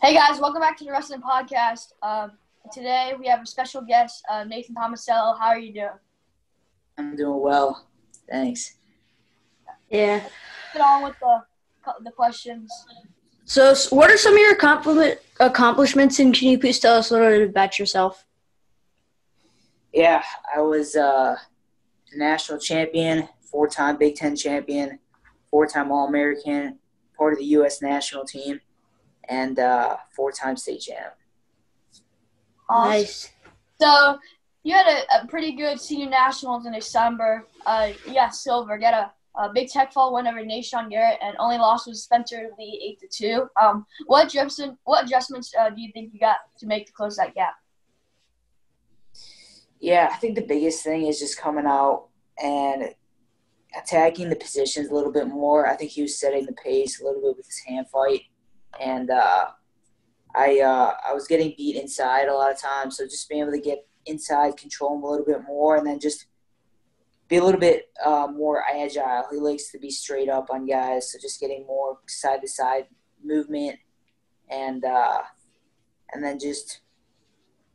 Hey guys, welcome back to the Wrestling Podcast. Today we have a special guest, Nathan Tomasello. How are you doing? I'm doing well. Thanks. Yeah. Get on with the questions. So, what are some of your accomplishments, and can you please tell us a little bit about yourself? Yeah, I was a national champion, 4-time Big Ten champion, 4-time All-American, part of the U.S. national team, and 4-time state champ. Awesome. Nice. So, you had a pretty good senior nationals in December. You got silver. Got a big tech fall win over Nashon Garrett, and only loss was Spencer Lee 8-2. What adjustments do you think you got to make to close that gap? Yeah, I think the biggest thing is just coming out and attacking the positions a little bit more. I think he was setting the pace a little bit with his hand fight, and I was getting beat inside a lot of times. So just being able to get inside, control him a little bit more, and then just be a little bit more agile. He likes to be straight up on guys, so just getting more side-to-side movement, and then just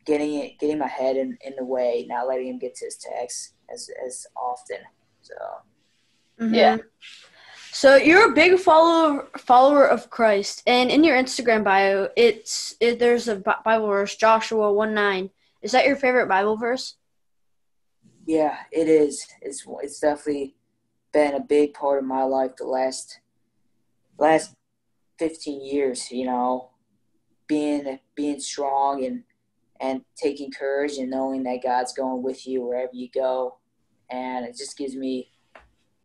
getting my head in the way, not letting him get to his tags as often. So Yeah. So you're a big follower of Christ, and in your Instagram bio, there's a Bible verse, Joshua 1:9. Is that your favorite Bible verse? yeah, it is. It's definitely been a big part of my life the last 15 years. You know, being strong and taking courage and knowing that God's going with you wherever you go. And it just gives me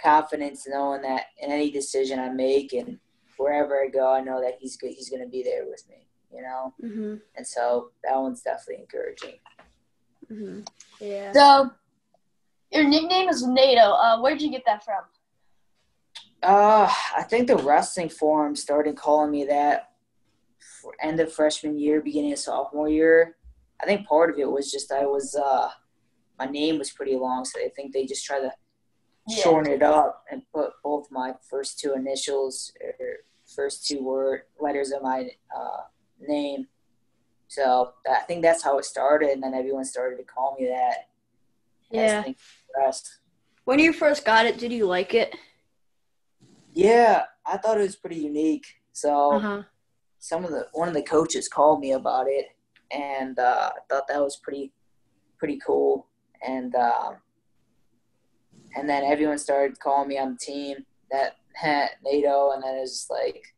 confidence knowing that in any decision I make and wherever I go, I know that he's good. He's going to be there with me, you know? Mm-hmm. And so that one's definitely encouraging. Mm-hmm. Yeah. So, your nickname is NATO. Where'd you get that from? I think the wrestling forum started calling me that for end of freshman year, beginning of sophomore year. I think part of it was just my name was pretty long, so I think they just tried to shorten it up and put both my first two initials or first two letters of my name. So I think that's how it started, and then everyone started to call me that. Yeah. Rest. When you first got it, did you like it? Yeah, I thought it was pretty unique. So one of the coaches called me about it, and I thought that was pretty cool. And then everyone started calling me on the team that NATO, and then it was just like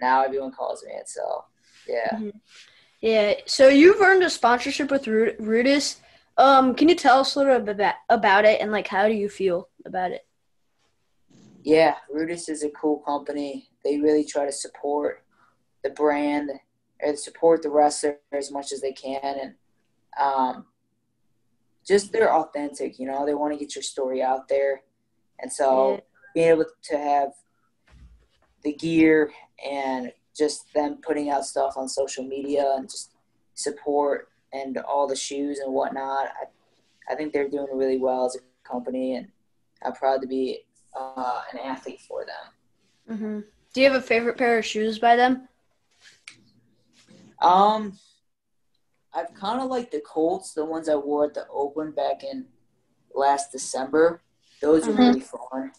now everyone calls me it. So yeah. Mm-hmm. Yeah. So you've earned a sponsorship with Rudis. Can you tell us a little bit about it, and like how do you feel about it? Yeah, Rudis is a cool company. They really try to support the brand and support the wrestler as much as they can, and just they're authentic. You know, they want to get your story out there, and so being able to have the gear and just them putting out stuff on social media and just support and all the shoes and whatnot, I think they're doing really well as a company, and I'm proud to be an athlete for them. Mm-hmm. Do you have a favorite pair of shoes by them? I've kind of liked the Colts, the ones I wore at the Open back in last December. Those were really fun.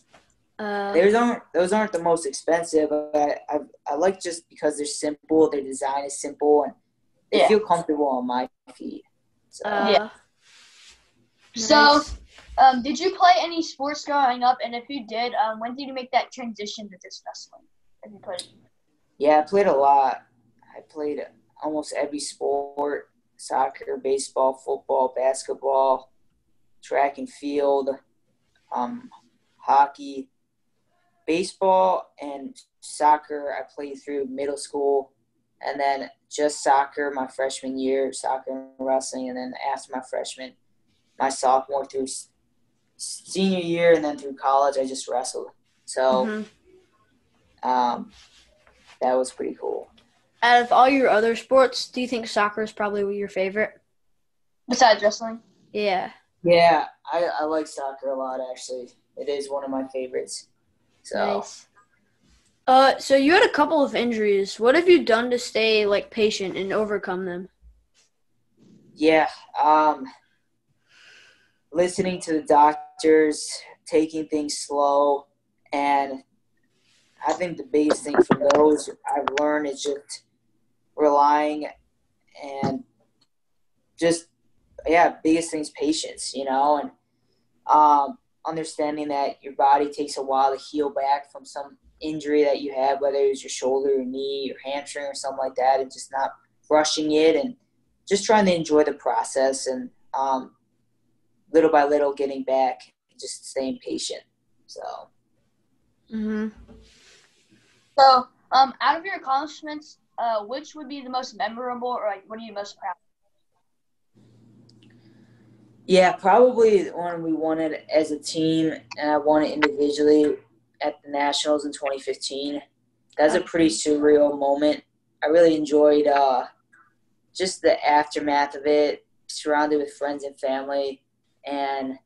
Those aren't the most expensive, but I like just because they're simple, their design is simple, and they feel comfortable on my feet. So. Nice. So, did you play any sports growing up? And if you did, when did you make that transition to disc wrestling? If you played? Yeah, I played a lot. I played almost every sport: soccer, baseball, football, basketball, track and field, hockey. Baseball and soccer I played through middle school, and then just soccer my freshman year, soccer and wrestling, and then after my sophomore through senior year, and then through college I just wrestled. So that was pretty cool. Out of all your other sports, do you think soccer is probably your favorite? Besides wrestling? Yeah. Yeah, I like soccer a lot, actually. It is one of my favorites. So. Nice. So you had a couple of injuries. What have you done to stay like patient and overcome them? Yeah, listening to the doctors, taking things slow, and I think the biggest thing from those I've learned is just relying and just biggest thing is patience, and understanding that your body takes a while to heal back from some injury that you have, whether it was your shoulder or knee or hamstring or something like that, and just not rushing it and just trying to enjoy the process and little by little getting back and just staying patient. So. Mhm. So, out of your accomplishments, which would be the most memorable, or like, what are you most proud Yeah, probably when we won it as a team and I won it individually at the Nationals in 2015. That's a of? pretty surreal moment. I really enjoyed just the aftermath of it, surrounded with friends and family, and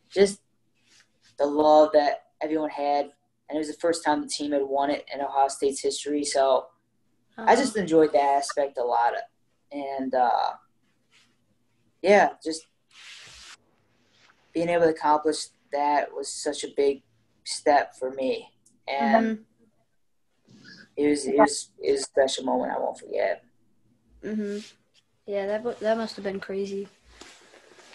just the love that everyone had. And it was the first time the team had won it in Ohio State's history. So I just enjoyed that aspect a lot. And, just being able to accomplish that was such a big step for me. And Mhm. it was a special moment I won't forget. Mhm. Yeah, that must have been crazy.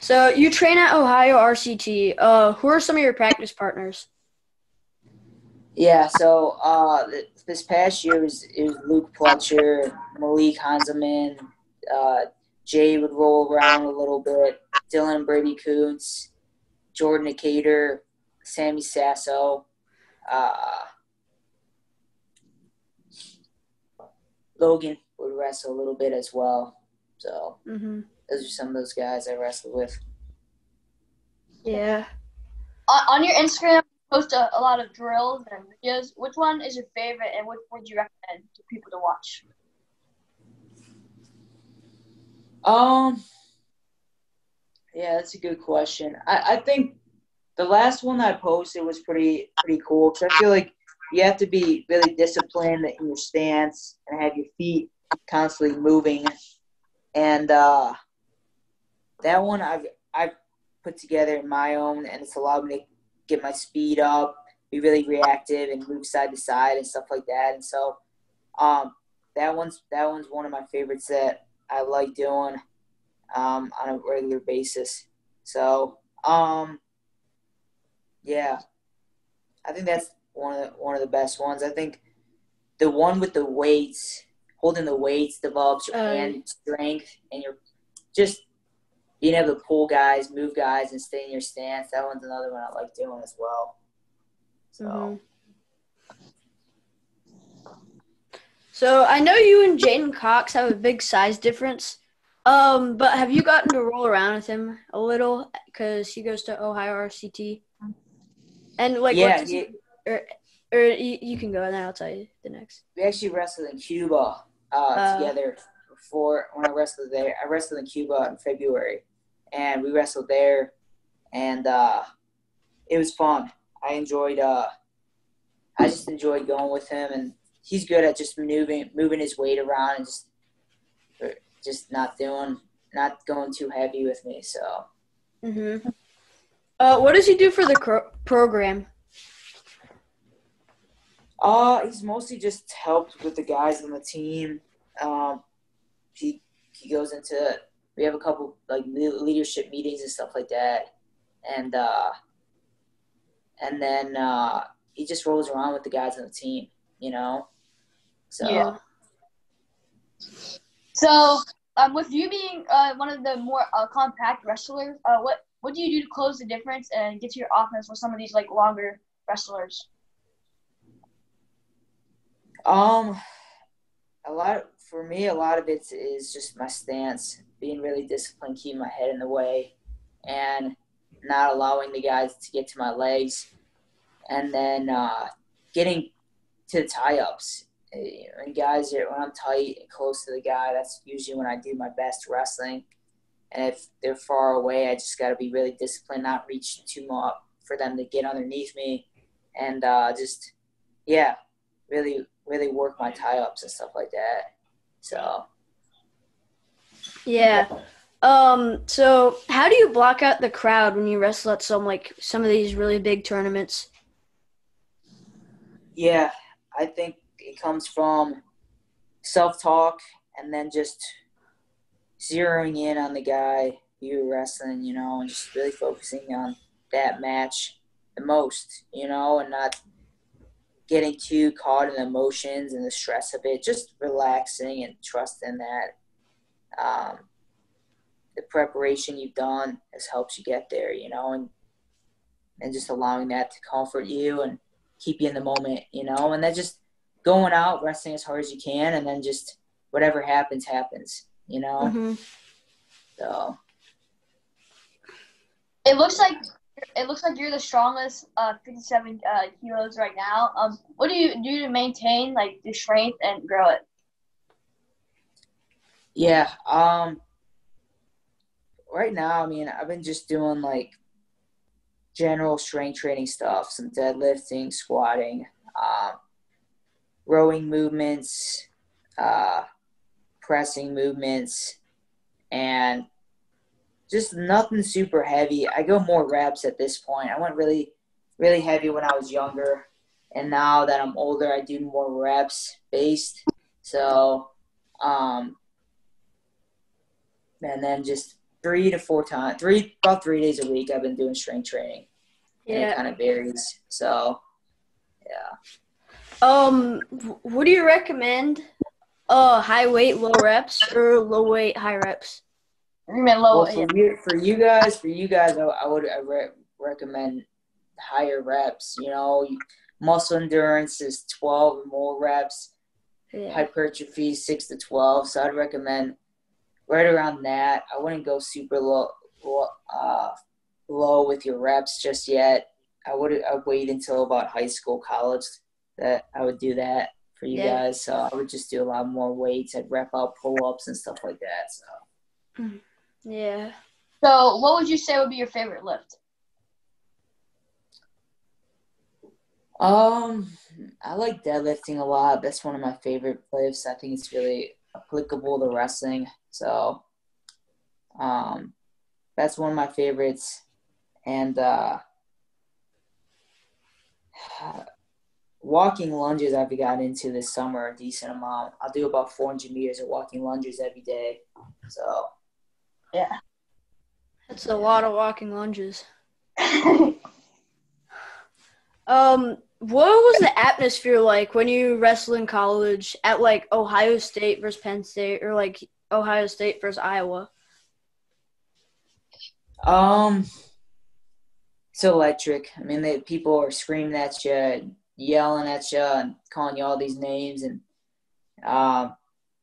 So you train at Ohio RCT. Who are some of your practice partners? Yeah, so this past year it was Luke Pletcher, Malik Hanselman, uh, Jay would roll around a little bit, Dylan Brady Koontz, Jordan Decatur, Sammy Sasso, uh, Logan would wrestle a little bit as well. So Mhm. those are some of those guys I wrestled with. Yeah. on your Instagram? You post a lot of drills and videos. Which one is your favorite, and which would you recommend to people to watch? Um, yeah, that's a good question. I think the last one that I posted was pretty cool because I feel like you have to be really disciplined in your stance and have your feet constantly moving. And that one I've put together in my own, and it's allowed me to get my speed up, be really reactive, and move side to side and stuff like that. And so, that one's one of my favorites that I like doing on a regular basis. So, yeah, I think that's one of the best ones. I think the one with the weights, holding the weights, develops your Uh. hand strength and your just being able to pull guys, move guys, and stay in your stance. That one's another one I like doing as well. So. Mhm. So I know you and Jaden Cox have a big size difference. But have you gotten to roll around with him a little because he goes to Ohio RCT? And like, what Yeah, does he? Or you can go and then I'll tell you the next. we actually wrestled in Cuba Uh. together before when I wrestled there. I wrestled in Cuba in February, and we wrestled there, and it was fun. I enjoyed. I just enjoyed going with him, and he's good at just moving his weight around and just not going too heavy with me. So. Mhm. What does he do for the program? He's mostly just helped with the guys on the team. Um, he goes into we have a couple like leadership meetings and stuff like that, and then he just rolls around with the guys on the team, you know. Yeah. So So, with you being one of the more compact wrestlers, what do you do to close the difference and get to your offense with some of these like longer wrestlers? um, a lot of it is just my stance, being really disciplined, keeping my head in the way, and not allowing the guys to get to my legs, and then getting to the tie-ups. And guys, when I'm tight and close to the guy, that's usually when I do my best wrestling. And if they're far away, I just got to be really disciplined, not reach too much for them to get underneath me, and yeah, really, really work my tie-ups and stuff like that. So. Yeah. So how do you block out the crowd when you wrestle at some of these really big tournaments? Yeah, I think it comes from self-talk and then just zeroing in on the guy you're wrestling, and just really focusing on that match the most, and not getting too caught in the emotions and the stress of it, just relaxing and trusting that the preparation you've done has helped you get there, and just allowing that to comfort you and keep you in the moment, and then just going out, wrestling as hard as you can, and then just whatever happens, happens, Mm-hmm. So. It looks like you're the strongest 57 kilos right now. What do you do to maintain like the strength and grow it? Yeah. Right now, I mean, I've been just doing like general strength training stuff, some deadlifting, squatting, rowing movements, pressing movements, and just nothing super heavy. I go more reps at this point. I went really, really heavy when I was younger, and now that I'm older, I do more reps based. So, and then just about 3 days a week, I've been doing strength training, and it kind of varies. So, yeah. What do you recommend? High weight, low reps, or low weight, high reps? Low. Well, for you guys, I would recommend higher reps. Muscle endurance is 12 or more reps. Yeah. Hypertrophy 6 to 12. So I'd recommend right around that. I wouldn't go super low with your reps just yet. I'd wait until about high school, college that I would do that for you guys. So I would just do a lot more weights. I'd rep out pull-ups and stuff like that. So. Yeah. So what would you say would be your favorite lift? I like deadlifting a lot. That's one of my favorite lifts. I think it's really applicable to wrestling. So, that's one of my favorites. And walking lunges I've got into this summer a decent amount. I'll do about 400 meters of walking lunges every day. So, yeah. That's a lot of walking lunges. What was the atmosphere like when you wrestled in college at like Ohio State versus Penn State or like Ohio State versus Iowa? It's electric. I mean, people are screaming at you, yelling at you, and calling you all these names, and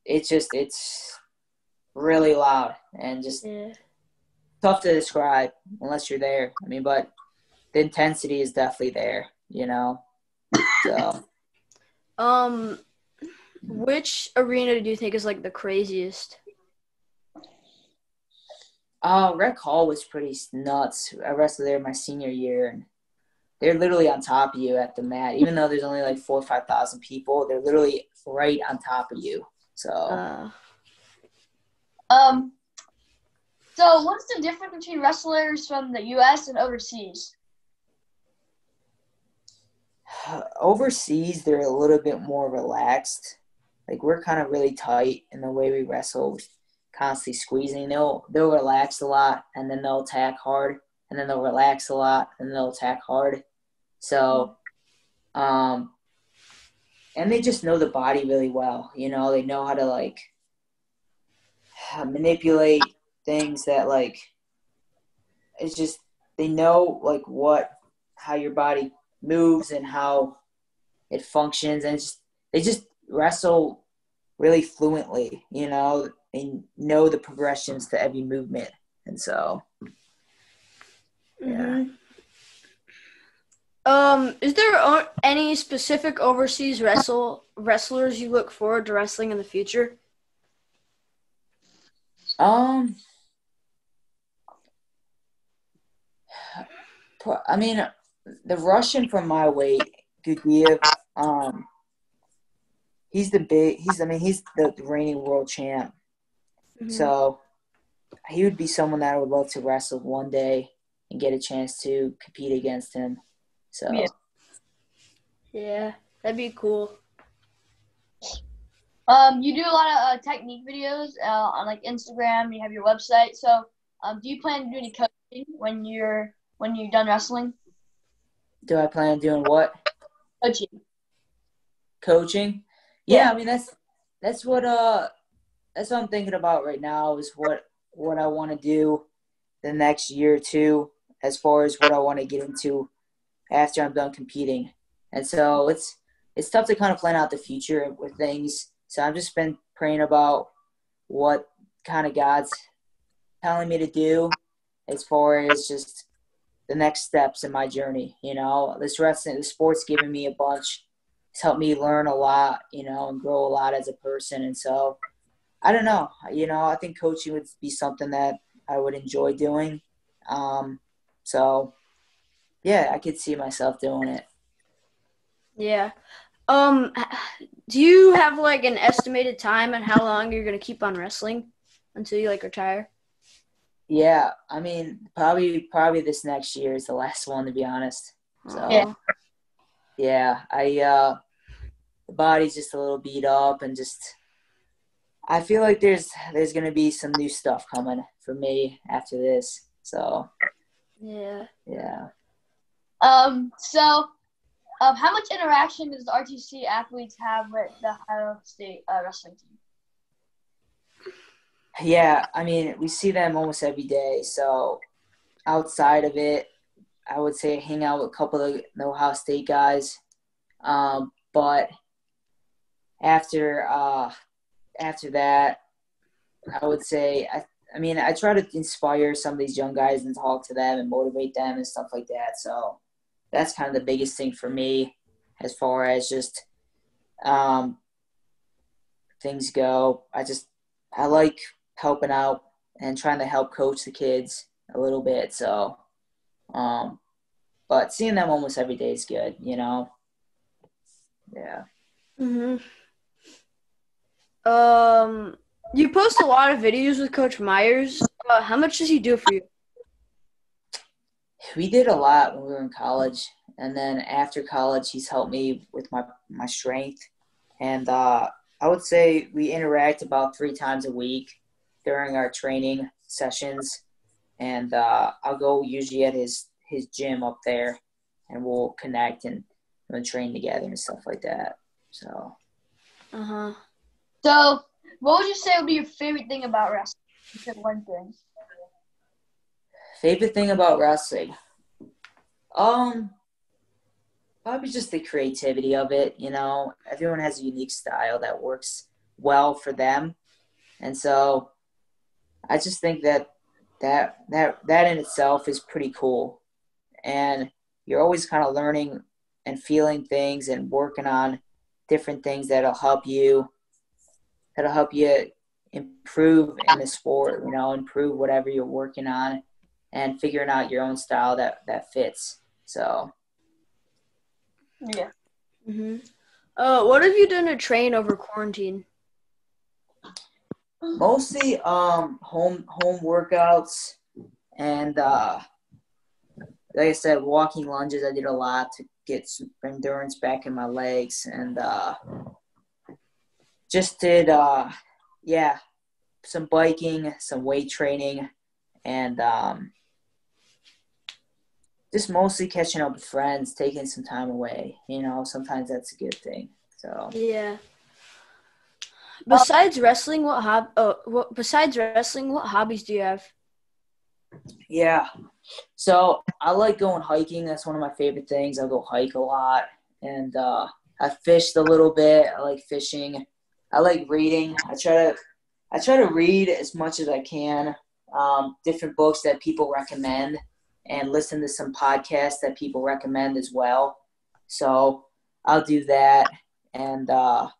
it's really loud and just tough to describe unless you're there. I mean, but the intensity is definitely there, So, which arena do you think is like the craziest? Rec Hall was pretty nuts. I wrestled there my senior year, and they're literally on top of you at the mat. Even though there's only like 4,000 or 5,000 people, they're literally right on top of you. So, so what's the difference between wrestlers from the U.S. and overseas? Overseas, they're a little bit more relaxed. Like, we're kind of really tight in the way we wrestle, constantly squeezing. They'll relax a lot, and then they'll attack hard, and then they'll relax a lot, and they'll attack hard. So, and they just know the body really well. They know how to, like, manipulate things that, like, it's just they know, like, how your body moves and how it functions, and they just wrestle really fluently. They know the progressions to every movement, and so yeah. Is there any specific overseas wrestlers you look forward to wrestling in the future? I mean, the Russian from my weight, Gudiev, he's the reigning world champ. Mhm. So he would be someone that I would love to wrestle one day and get a chance to compete against him. So Yeah, that'd be cool. You do a lot of technique videos on like Instagram. You have your website. So, do you plan to do any coaching when you're done wrestling? do I plan on doing what? Coaching. Coaching? Yeah. Yeah, I mean that's what I'm thinking about right now is what I want to do the next year or two as far as what I want to get into after I'm done competing. And so it's tough to kind of plan out the future with things. So I've just been praying about what kind of God's telling me to do as far as just the next steps in my journey. This wrestling, the sport's given me a bunch. It's helped me learn a lot, and grow a lot as a person. And so I don't know. I think coaching would be something that I would enjoy doing. So yeah, I could see myself doing it. Yeah. Um, do you have like an estimated time on how long you're gonna keep on wrestling until you like retire? Yeah, I mean, probably this next year is the last one, to be honest. Yeah. So yeah, the body's just a little beat up, and just I feel like there's gonna be some new stuff coming for me after this. So Yeah. yeah. So, how much interaction does the RTC athletes have with the Ohio State wrestling team? Yeah, I mean, we see them almost every day. So outside of it, I would say hang out with a couple of the Ohio State guys. But after that, I would say I try to inspire some of these young guys and talk to them and motivate them and stuff like that. So that's kind of the biggest thing for me as far as just things go. I like helping out and trying to help coach the kids a little bit. So, but seeing them almost every day is good, Yeah. Mhm. You post a lot of videos with Coach Myers. How much does he do for you? We did a lot when we were in college, and then after college, he's helped me with my strength. And I would say we interact about 3 times a week during our training sessions. And I'll go usually at his gym up there, and we'll connect and train together and stuff like that. So. Uh-huh. So, what would you say would be your favorite thing about wrestling? You said one thing. Favorite thing about wrestling? Probably just the creativity of it. Everyone has a unique style that works well for them, and so I just think that in itself is pretty cool. And you're always kind of learning and feeling things and working on different things that'll help you improve in the sport, improve whatever you're working on and figuring out your own style that fits. So Yeah. Mhm. What have you done to train over quarantine? mostly home workouts and like I said, walking lunges. I did a lot to get some endurance back in my legs, and just did some biking, some weight training, and just mostly catching up with friends, taking some time away. Sometimes that's a good thing. So Yeah. Besides wrestling, what hobbies do you have? yeah, so I like going hiking. That's one of my favorite things. I go hike a lot, and I fished a little bit. I like fishing. I like reading. I try to read as much as I can. Different books that people recommend, and listen to some podcasts that people recommend as well. So I'll do that, and I'll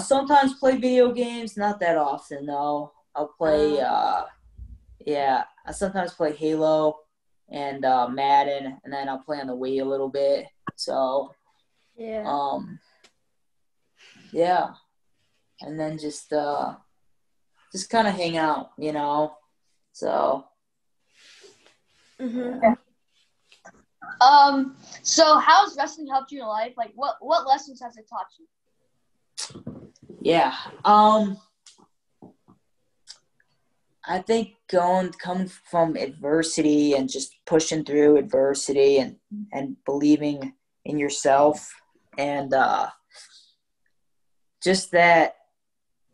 sometimes play video games. Not that often though. I'll play. Yeah, I sometimes play Halo and Madden, and then I'll play on the Wii a little bit. So, Yeah. um, yeah, and then just kind of hang out, you know. So Mhm. Yeah. So how's wrestling helped you in life? Like, what lessons has it taught you? yeah, I think coming from adversity and just pushing through adversity and believing in yourself and just that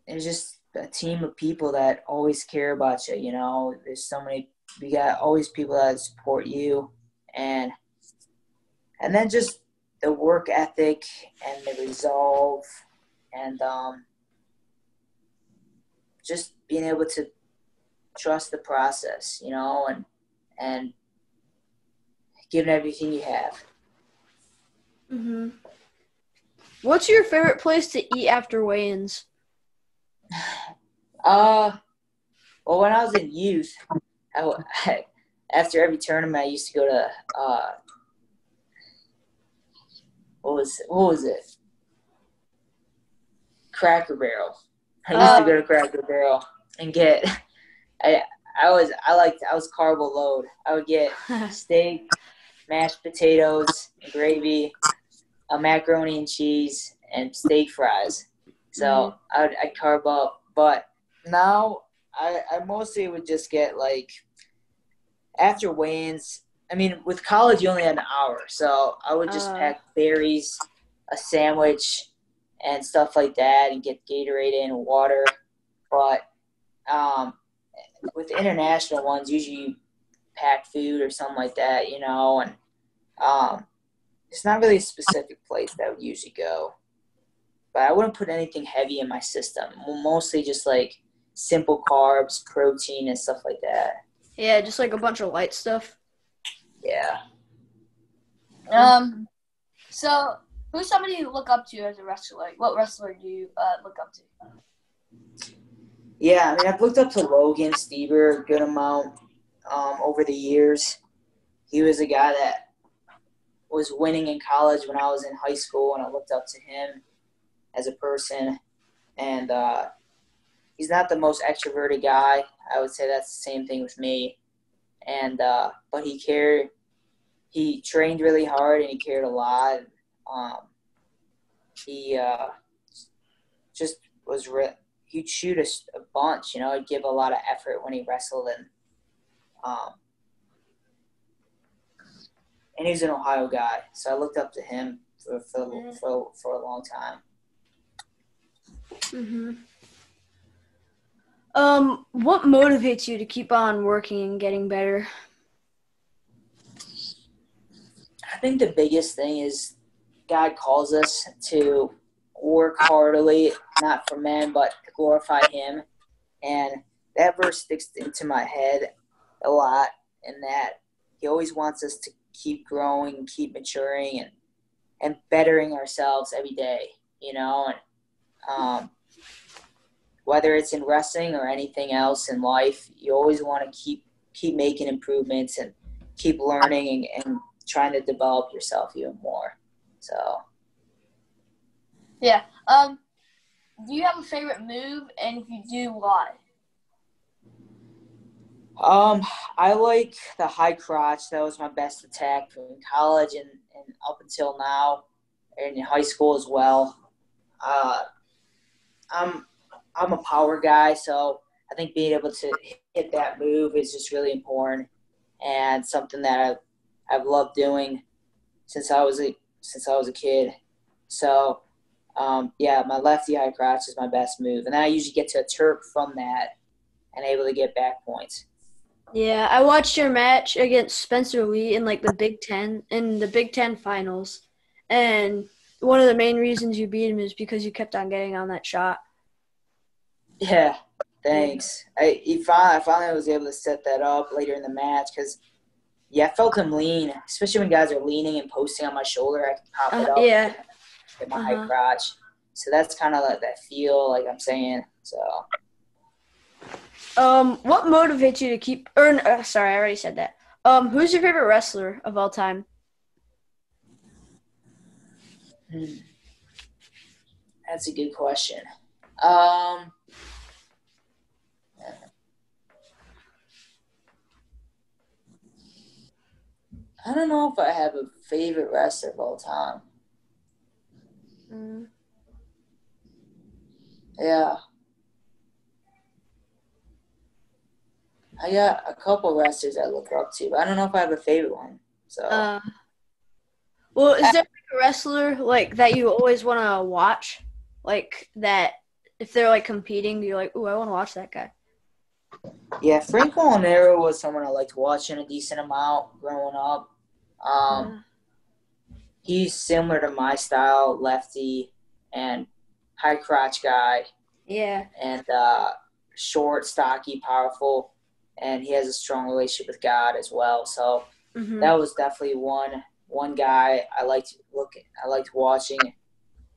there's just a team of people that always care about you. You know, there's so many. We got always people that support you, and then just the work ethic and the resolve, and just being able to trust the process. You know, and giving everything you have. Mhm. What's your favorite place to eat after weigh-ins? Well, when I was in youth, after every tournament, I used to go to what was it? Cracker Barrel. I used to go to Cracker Barrel and get. I I was carbo load. I would get steak, mashed potatoes, and gravy, a macaroni and cheese, and steak fries. So I'd carb up, but now I mostly would just get like after weigh-ins. I mean, with college you only had an hour, so I would just pack berries, a sandwich, and stuff like that, and get Gatorade and water. But with international ones, usually you pack food or something like that, you know, and it's not really a specific place that I would usually go. But I wouldn't put anything heavy in my system. Mostly just like simple carbs, protein, and stuff like that. Yeah, just like a bunch of light stuff. Yeah. So who's somebody you look up to as a wrestler? Like, what wrestler do you look up to? Yeah, I mean, I've looked up to Logan Stieber a good amount over the years. He was a guy that was winning in college when I was in high school, and I looked up to him as a person. And he's not the most extroverted guy. I would say that's the same thing with me. And but he cared. He trained really hard, and he cared a lot. He just was he'd shoot a bunch, you know. He'd give a lot of effort when he wrestled, and he's an Ohio guy, so I looked up to him for a long time. Mhm. What motivates you to keep on working and getting better? I think the biggest thing is God calls us to work heartily, not for men, but to glorify Him. And that verse sticks into my head a lot, in that He always wants us to keep growing, keep maturing, and bettering ourselves every day, you know. And whether it's in wrestling or anything else in life, you always want to keep making improvements and keep learning and trying to develop yourself even more. So yeah. Do you have a favorite move, and if you do, why? I like the high crotch. That was my best attack from college and up until now, and in high school as well. Uh, I'm I'm a power guy, so I think being able to hit that move is just really important, and something that I've loved doing since I was a kid. So yeah, my lefty high crotch is my best move, and then I usually get to a Turk from that and able to get back points. Yeah, I watched your match against Spencer Lee in like the Big Ten finals, and one of the main reasons you beat him is because you kept on getting on that shot. Yeah, thanks. I finally was able to set that up later in the match because, yeah, I felt him lean, especially when guys are leaning and posting on my shoulder. I can pop it up Yeah. and get my high crotch. So that's kind of like that feel, like I'm saying. So. What motivates you to keep? Sorry, I already said that. Who's your favorite wrestler of all time? That's a good question. I don't know if I have a favorite wrestler of all time. Yeah. I got a couple wrestlers I look up to, but I don't know if I have a favorite one. So Well, is there like a wrestler like that you always want to watch? Like that if they're like competing, you're like, "Ooh, I want to watch that guy." yeah, Frank Molinaro was someone I liked watching a decent amount growing up. He's similar to my style, lefty and high crotch guy. Yeah. And short, stocky, powerful, and he has a strong relationship with God as well. So that was definitely one guy I liked watching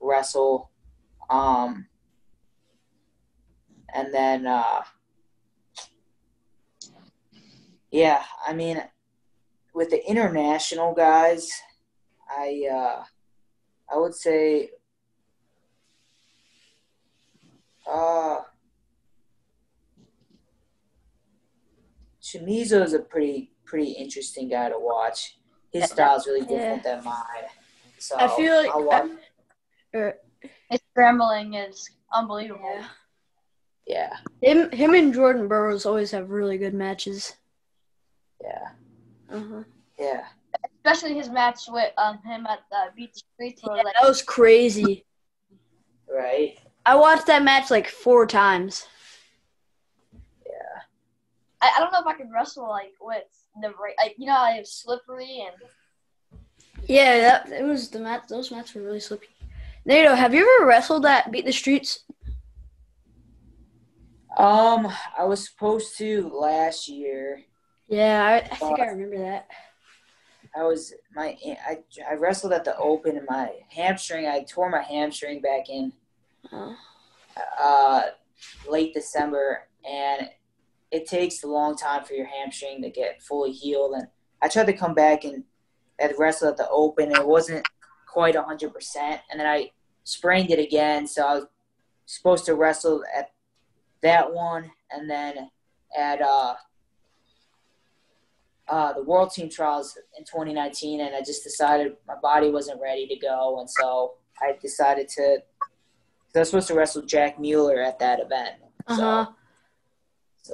wrestle. And then yeah, I mean, with the international guys, I would say Chamizo is a pretty interesting guy to watch. His style is really different than mine. So I feel like his scrambling is unbelievable. Yeah. Him and Jordan Burroughs always have really good matches. Yeah. Uh-huh. Yeah. Especially his match with him at Beat the Streets. Yeah, that was crazy. Right. I watched that match like 4 times. Yeah. I don't know if I could wrestle like with the how it's slippery and. Yeah, it was the match. Those matches were really slippery. Nato, have you ever wrestled at Beat the Streets? I was supposed to last year. Yeah, I think I remember that. I wrestled at the Open and my hamstring. I tore my hamstring back in late December, and it takes a long time for your hamstring to get fully healed. And I tried to come back and I'd wrestled at the Open, and it wasn't quite 100%. And then I sprained it again, so I was supposed to wrestle at that one, and then at the World Team Trials in 2019, and I just decided my body wasn't ready to go, and so I decided to – because I was supposed to wrestle Jack Mueller at that event. So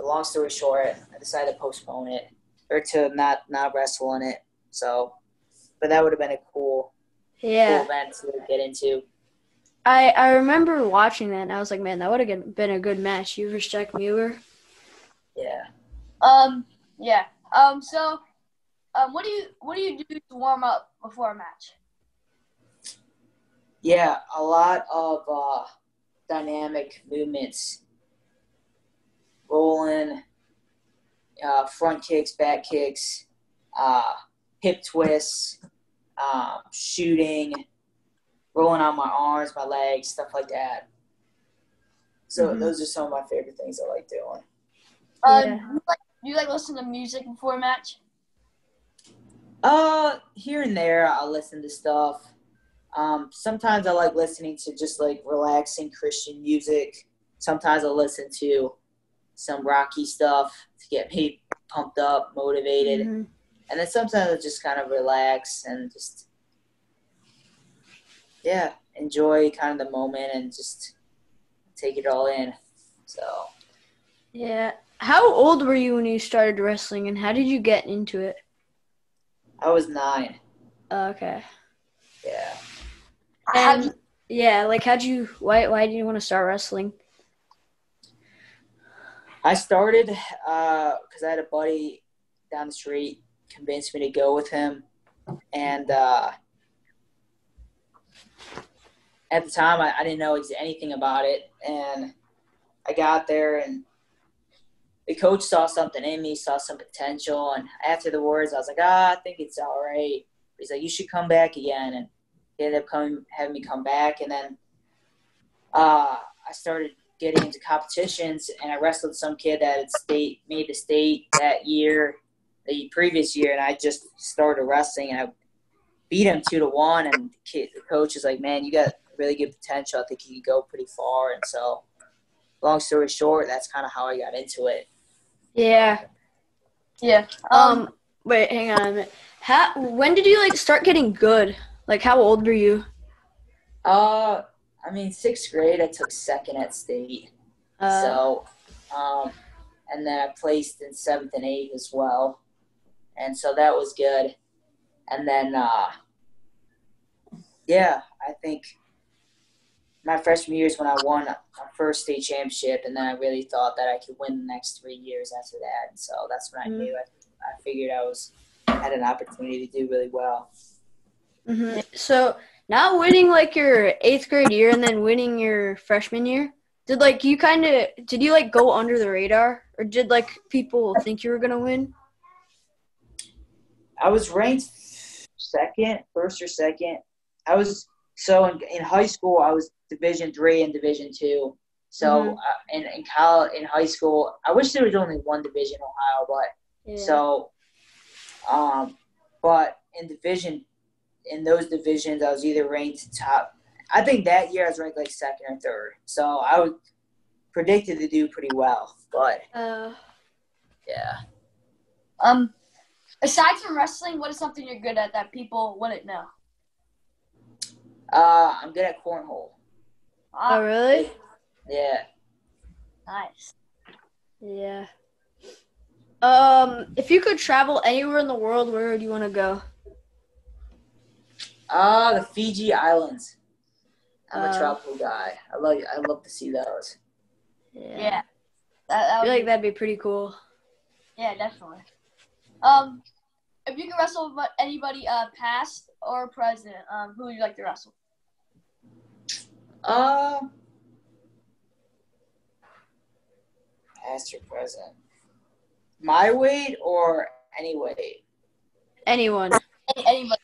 long story short, I decided to postpone it or to not wrestle in it. So, but that would have been a cool event to get into. I remember watching that, and I was like, man, that would have been a good match. You versus Jack Mueller. Yeah. Yeah. So, what do you do to warm up before a match? Yeah, a lot of dynamic movements, rolling, front kicks, back kicks, hip twists, shooting, rolling on my arms, my legs, stuff like that. So those are some of my favorite things I like doing. Do you like listen to music before a match? Here and there, I'll listen to stuff. Sometimes I like listening to just like relaxing Christian music. Sometimes I'll listen to some rocky stuff to get me pumped up, motivated. And then sometimes I just kind of relax and just, enjoy kind of the moment and just take it all in. So. Yeah. How old were you when you started wrestling, and how did you get into it? I was 9. Okay. Yeah. And why did you want to start wrestling? I started because I had a buddy down the street convinced me to go with him, and at the time I didn't know anything about it, and I got there and the coach saw something in me, saw some potential, and after the words I was like, I think it's all right. He's like, you should come back again, and he ended up having me come back, and then I started getting into competitions, and I wrestled some kid that had made the state that year, the previous year, and I just started wrestling, and I beat him 2-1, and the coach is like, man, you got really good potential. I think he could go pretty far. And so, long story short, that's kind of how I got into it. Yeah. Yeah. Wait, hang on a minute. When did you start getting good? Like, how old were you? I mean, sixth grade, I took second at state. Uh, So, and then I placed in seventh and eighth as well. And so that was good. And then, yeah, I think my freshman year is when I won my first state championship, and then I really thought that I could win the next 3 years after that. And so that's when I knew I figured had an opportunity to do really well. mm-hmm. So now winning your eighth grade year and then winning your freshman year, did you go under the radar, or did people think you were gonna win? I was ranked first or second. In high school I was Division III and Division II. So in college, in high school, I wish there was only one division in Ohio, but in those divisions I was either ranked top. I think that year I was ranked second or third. So I was predicted to do pretty well, but yeah. Aside from wrestling, what is something you're good at that people wouldn't know? I'm good at cornhole. Oh, really? Yeah. Nice. Yeah. If you could travel anywhere in the world, where would you want to go? The Fiji Islands. I'm a tropical guy. I love to see those. Yeah. I feel like that'd be pretty cool. Yeah, definitely. If you could wrestle with anybody, past or present, who would you like to wrestle? Past or present? My weight or any weight? Anyone. Anybody.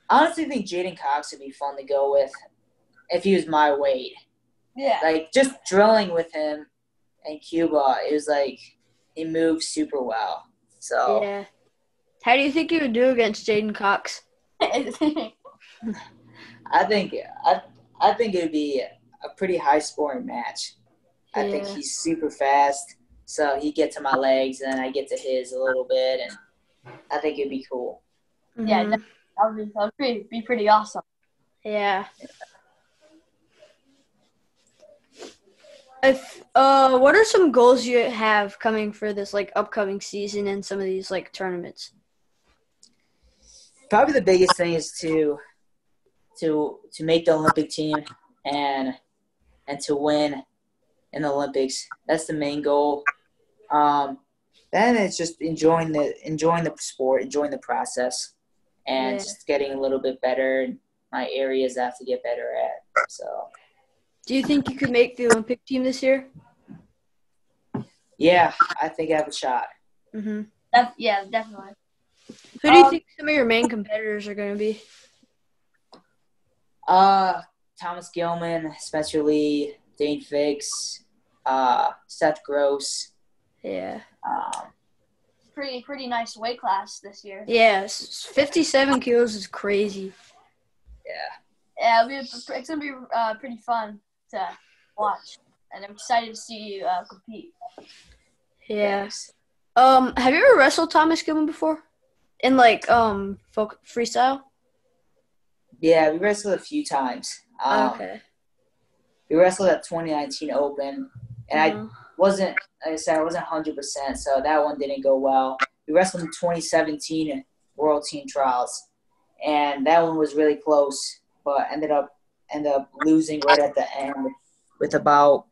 I honestly think Jaden Cox would be fun to go with if he was my weight. Yeah. Just drilling with him in Cuba, it was he moved super well. So yeah. How do you think you would do against Jaden Cox? I think it would be a pretty high scoring match. Yeah. I think he's super fast, so he gets to my legs and then I get to his a little bit, and I think it'd be cool. Yeah, that would be pretty awesome. Yeah. What are some goals you have coming for this upcoming season and some of these tournaments? Probably the biggest thing is to make the Olympic team and to win in the Olympics. That's the main goal. Then it's just enjoying the sport, enjoying the process, and just getting a little bit better in my areas I have to get better at. So, do you think you could make the Olympic team this year? Yeah, I think I have a shot. Mm-hmm. Yeah, definitely. Who do you think some of your main competitors are going to be? Thomas Gilman, Spencer Lee, Dane Fix, Seth Gross. Yeah. Pretty nice weight class this year. Yeah, 57 kilos is crazy. Yeah. Yeah, it's gonna be pretty fun to watch, and I'm excited to see you compete. Yeah. Thanks. Have you ever wrestled Thomas Gilman before? In folk freestyle? Yeah, we wrestled a few times. Okay. We wrestled at 2019 Open, and I wasn't 100%, so that one didn't go well. We wrestled in 2017 World Team Trials, and that one was really close, but ended up losing right at the end with about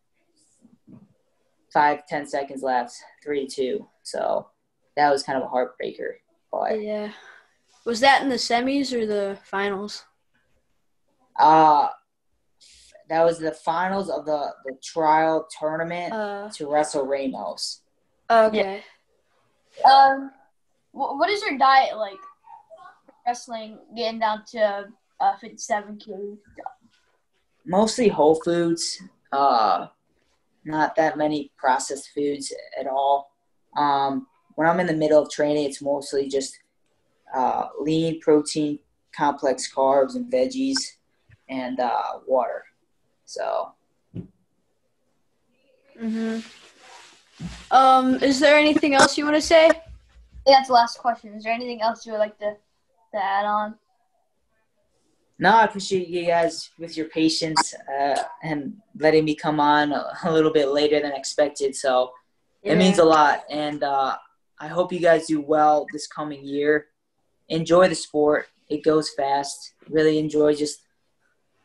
5-10 seconds left, 3-2. So that was kind of a heartbreaker. But yeah. Was that in the semis or the finals? That was the finals of the trial tournament to wrestle Ramos. Okay. Yeah. What is your diet like? Wrestling, getting down to 57 kilos. Mostly whole foods. Not that many processed foods at all. When I'm in the middle of training, it's mostly just lean protein, complex carbs, and veggies. and water. So. Is there anything else you want to say? I think that's the last question. Is there anything else you would like to add on? No, I appreciate you guys with your patience and letting me come on a little bit later than expected. So it means a lot. And I hope you guys do well this coming year. Enjoy the sport. It goes fast. Really enjoy just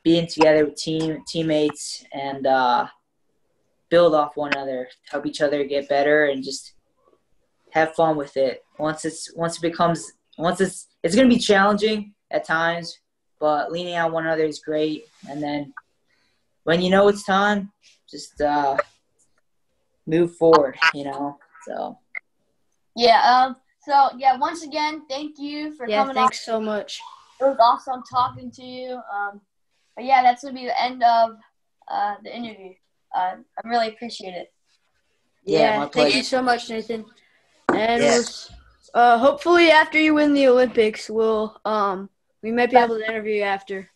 being together with teammates and build off one another, help each other get better, and just have fun with it. It's going to be challenging at times, but leaning on one another is great. And then when you know it's time, just move forward, So. Yeah. Once again, thank you for coming on. Yeah, thanks so much. It was awesome talking to you. But yeah, that's going to be the end of the interview. I really appreciate it. Yeah, my pleasure. Thank you so much, Nathan. And hopefully after you win the Olympics, we might be able to interview you after.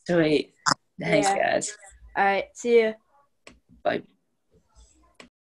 Sweet. Thanks, guys. All right. See ya. Bye.